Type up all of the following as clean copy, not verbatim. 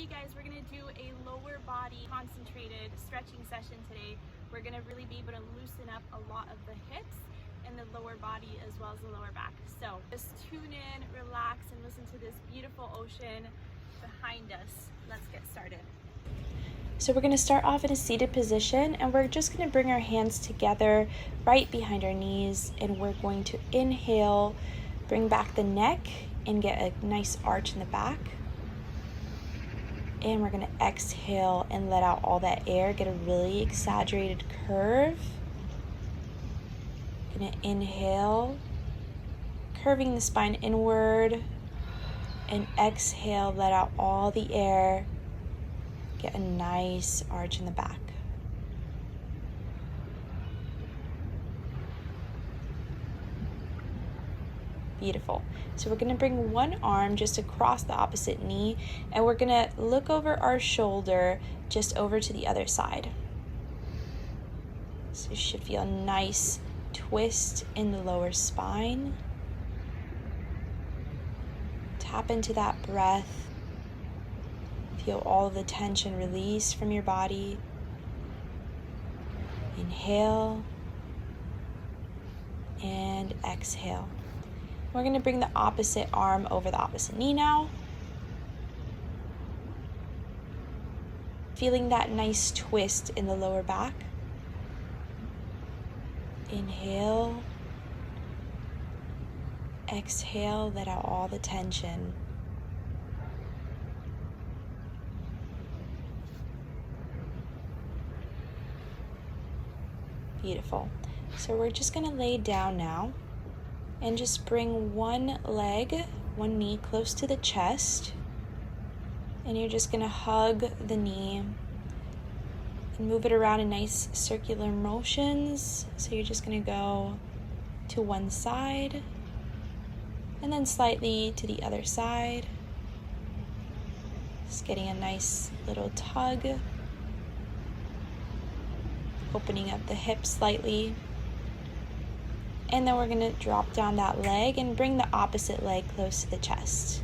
Hey guys, we're gonna do a lower body concentrated stretching session today. We're gonna really be able to loosen up a lot of the hips and the lower body as well as the lower back. So just tune in, relax, and listen to this beautiful ocean behind us. Let's get started. So we're going to start off in a seated position, and we're just going to bring our hands together right behind our knees, and we're going to inhale, bring back the neck and get a nice arch in the back. And we're going to exhale and let out all that air, get a really exaggerated curve. Going to inhale, curving the spine inward, and exhale, let out all the air. Get a nice arch in the back. Beautiful. So we're going to bring one arm just across the opposite knee, and we're going to look over our shoulder just over to the other side. So you should feel a nice twist in the lower spine. Tap into that breath. Feel all the tension release from your body. Inhale and exhale. We're going to bring the opposite arm over the opposite knee now. Feeling that nice twist in the lower back. Inhale. Exhale, let out all the tension. Beautiful. So we're just going to lay down now and just bring one leg, one knee close to the chest, and you're just going to hug the knee and move it around in nice circular motions. So you're just going to go to one side and then slightly to the other side. Just getting a nice little tug. Opening up the hips slightly, and then we're going to drop down that leg and bring the opposite leg close to the chest.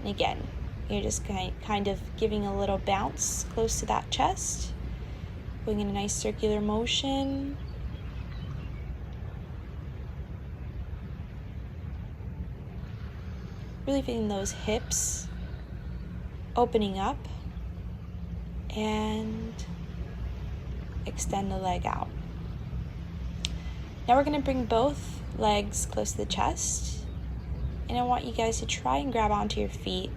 And again, you're just kind of giving a little bounce close to that chest, going in a nice circular motion. Really feeling those hips opening up, and extend the leg out. Now we're going to bring both legs close to the chest, and I want you guys to try and grab onto your feet.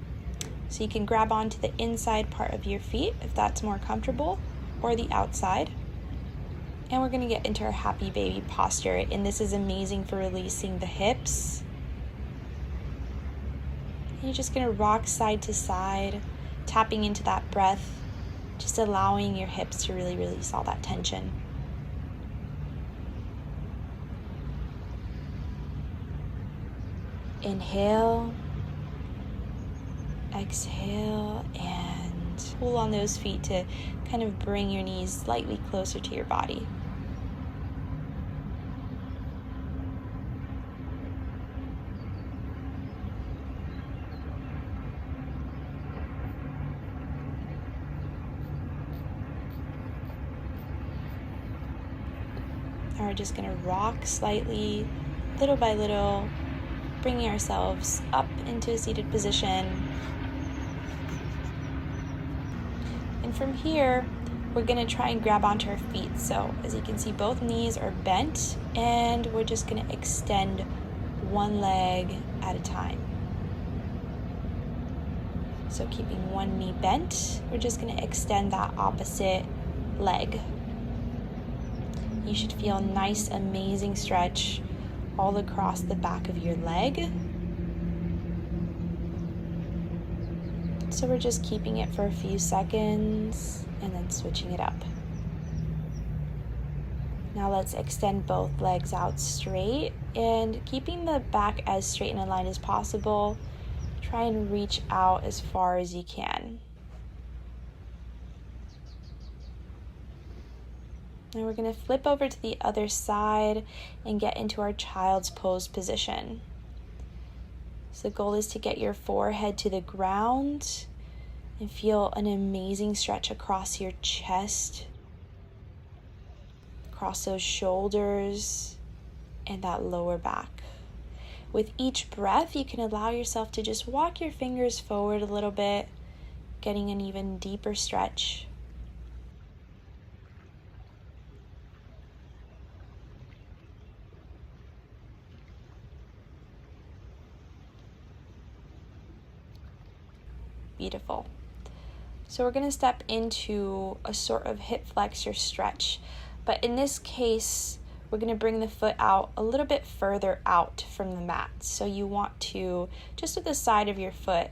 So you can grab onto the inside part of your feet if that's more comfortable, or the outside. And we're going to get into our happy baby posture, and this is amazing for releasing the hips. And you're just going to rock side to side, tapping into that breath, just allowing your hips to really release all that tension. Inhale, exhale, and pull on those feet to kind of bring your knees slightly closer to your body. We're just going to rock slightly, little by little, bringing ourselves up into a seated position. And from here, we're going to try and grab onto our feet. So as you can see, both knees are bent, and we're just going to extend one leg at a time. So keeping one knee bent, we're just going to extend that opposite leg. You should feel a nice, amazing stretch all across the back of your leg. So we're just keeping it for a few seconds and then switching it up. Now let's extend both legs out straight, and keeping the back as straight and aligned as possible. Try and reach out as far as you can. Now we're going to flip over to the other side and get into our child's pose position. So the goal is to get your forehead to the ground And feel an amazing stretch across your chest, across those shoulders, and that lower back. With each breath, you can allow yourself to just walk your fingers forward a little bit, getting an even deeper stretch. Beautiful. So we're going to step into a sort of hip flexor stretch, but in this case, we're going to bring the foot out a little bit further out from the mat. So you want to, just with the side of your foot,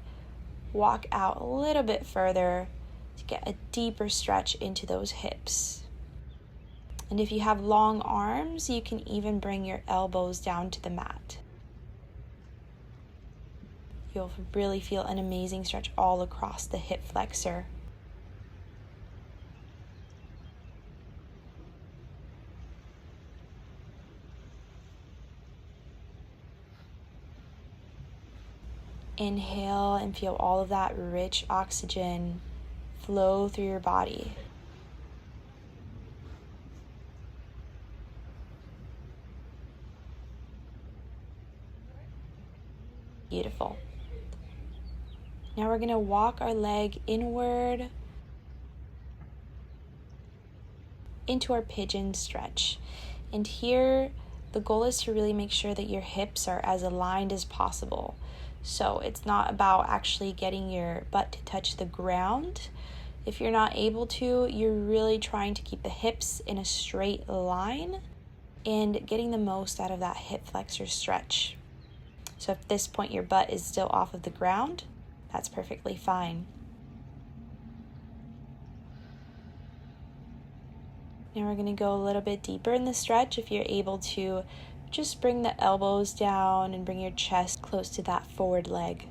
walk out a little bit further to get a deeper stretch into those hips. And if you have long arms, you can even bring your elbows down to the mat. You'll really feel an amazing stretch all across the hip flexor. Inhale and feel all of that rich oxygen flow through your body. Beautiful. Now we're going to walk our leg inward into our pigeon stretch. And here, the goal is to really make sure that your hips are as aligned as possible. So it's not about actually getting your butt to touch the ground. If you're not able to, you're really trying to keep the hips in a straight line and getting the most out of that hip flexor stretch. So if at this point your butt is still off of the ground, that's perfectly fine. Now we're going to go a little bit deeper in the stretch. If you're able to, just bring the elbows down and bring your chest close to that forward leg.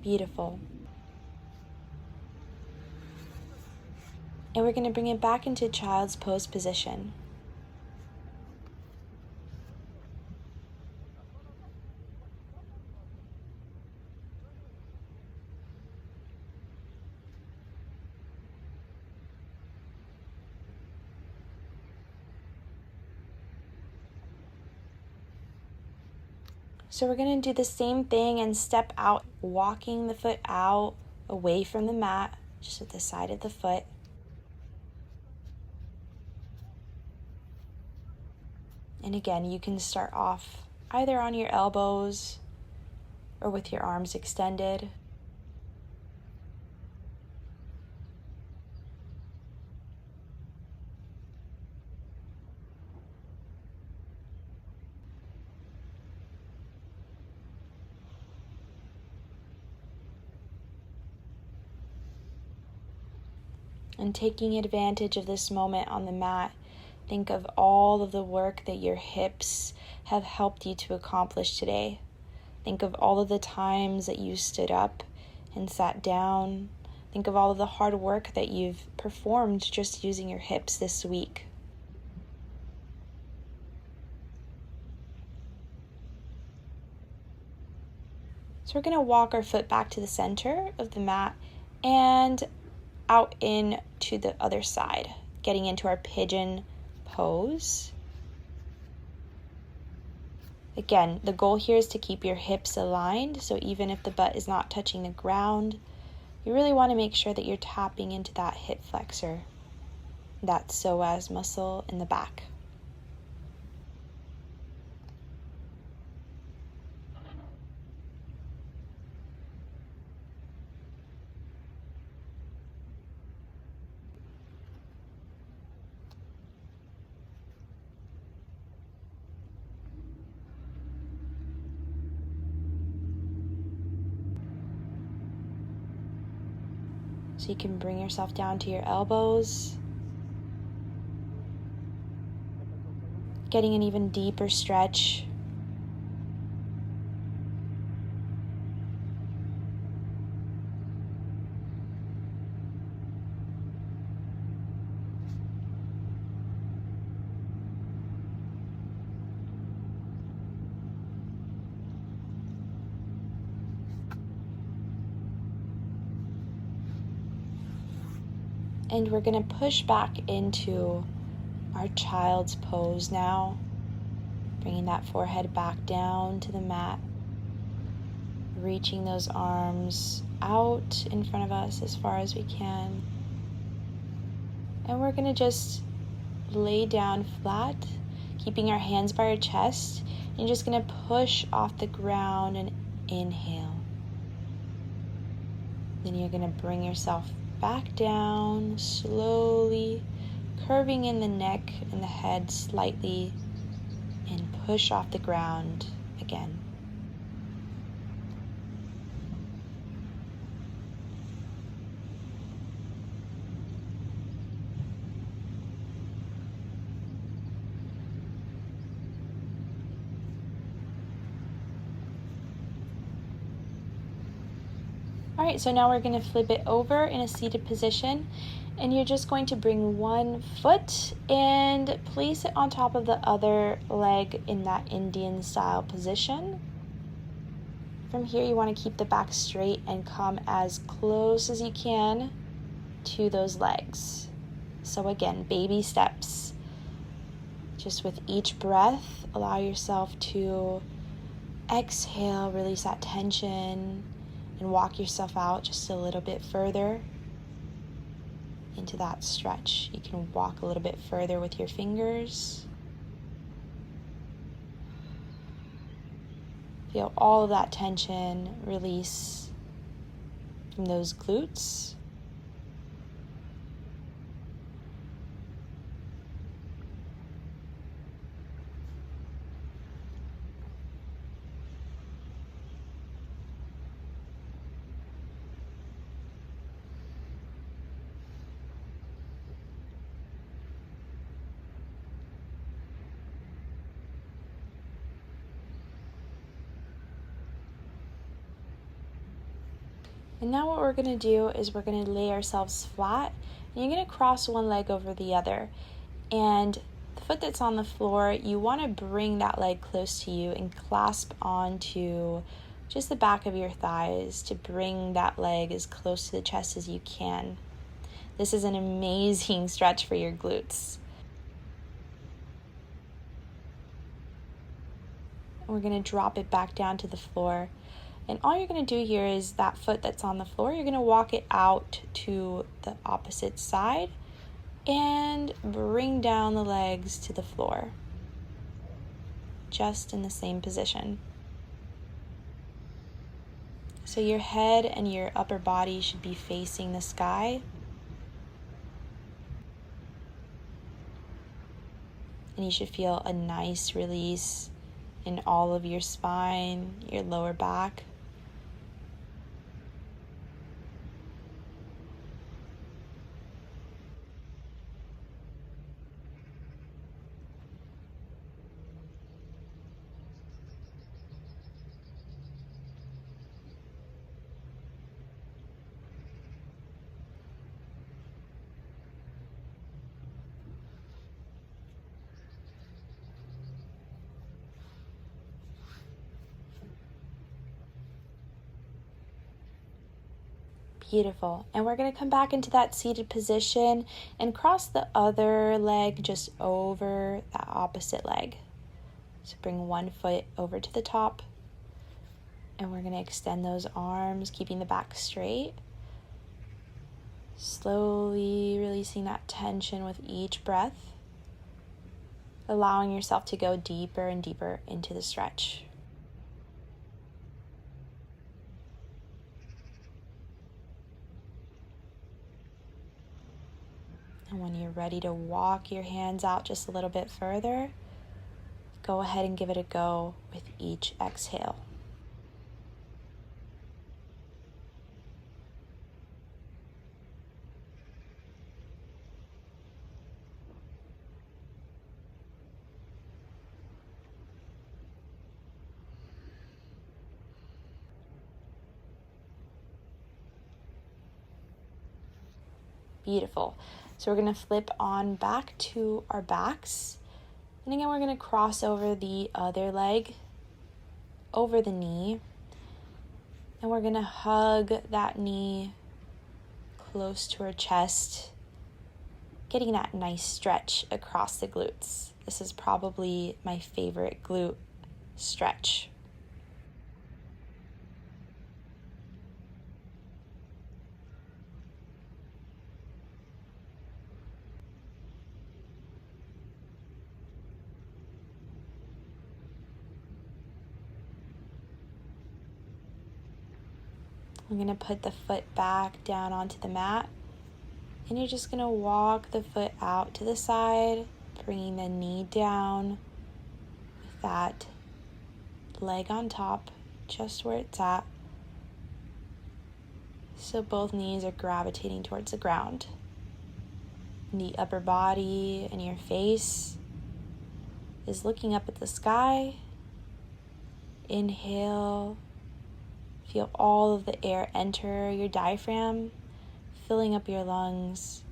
Beautiful. And we're going to bring it back into child's pose position. So we're going to do the same thing and step out, walking the foot out away from the mat, just at the side of the foot. And again, you can start off either on your elbows or with your arms extended. And taking advantage of this moment on the mat, think of all of the work that your hips have helped you to accomplish today. Think of all of the times that you stood up and sat down. Think of all of the hard work that you've performed just using your hips this week. So we're going to walk our foot back to the center of the mat and out in to the other side, getting into our pigeon pose. Again, the goal here is to keep your hips aligned, so even if the butt is not touching the ground, you really want to make sure that you're tapping into that hip flexor, that psoas muscle in the back. So you can bring yourself down to your elbows, getting an even deeper stretch. And we're going to push back into our child's pose now, bringing that forehead back down to the mat, reaching those arms out in front of us as far as we can. And we're going to just lay down flat, keeping our hands by our chest, and you're just going to push off the ground and inhale. Then you're going to bring yourself back down slowly, curving in the neck and the head slightly, and push off the ground again. Alright, so now we're going to flip it over in a seated position, and you're just going to bring one foot and place it on top of the other leg in that Indian style position. From here you want to keep the back straight and come as close as you can to those legs. So again, baby steps. Just with each breath, allow yourself to exhale, release that tension, and walk yourself out just a little bit further into that stretch. You can walk a little bit further with your fingers. Feel all of that tension release from those glutes. And now what we're going to do is we're going to lay ourselves flat, and you're going to cross one leg over the other. And the foot that's on the floor, you want to bring that leg close to you and clasp onto just the back of your thighs to bring that leg as close to the chest as you can. This is an amazing stretch for your glutes. And we're going to drop it back down to the floor. And all you're going to do here is that foot that's on the floor, you're going to walk it out to the opposite side and bring down the legs to the floor, just in the same position. So your head and your upper body should be facing the sky. And you should feel a nice release in all of your spine, your lower back. Beautiful. And we're going to come back into that seated position and cross the other leg just over that opposite leg. So bring one foot over to the top, and we're going to extend those arms, keeping the back straight. Slowly releasing that tension with each breath, allowing yourself to go deeper and deeper into the stretch. And when you're ready to walk your hands out just a little bit further, go ahead and give it a go with each exhale. Beautiful. So we're going to flip on back to our backs. And again, we're going to cross over the other leg over the knee. And we're going to hug that knee close to our chest getting that nice stretch across the glutes. This is probably my favorite glute stretch. I'm going to put the foot back down onto the mat, and you're just going to walk the foot out to the side, bringing the knee down with that leg on top, just where it's at. So both knees are gravitating towards the ground. And the upper body and your face is looking up at the sky. Inhale. Feel all of the air enter your diaphragm, filling up your lungs,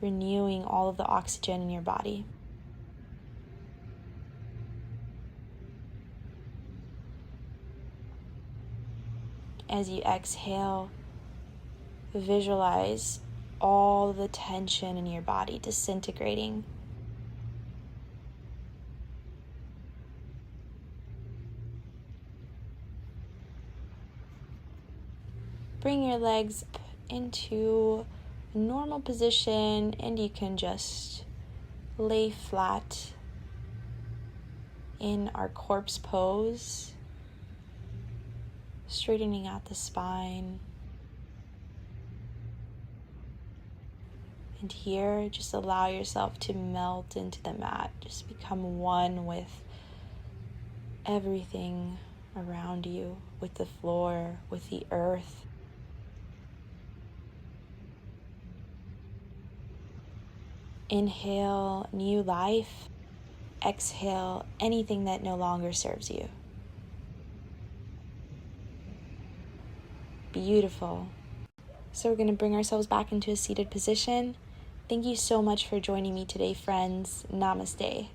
renewing all of the oxygen in your body. As you exhale, visualize all the tension in your body disintegrating. Bring your legs up into a normal position, and you can just lay flat in our corpse pose, straightening out the spine. And here, just allow yourself to melt into the mat. Just become one with everything around you, with the floor, with the earth. Inhale new life. Exhale anything that no longer serves you. Beautiful. So we're going to bring ourselves back into a seated position. Thank you so much for joining me today, friends. Namaste.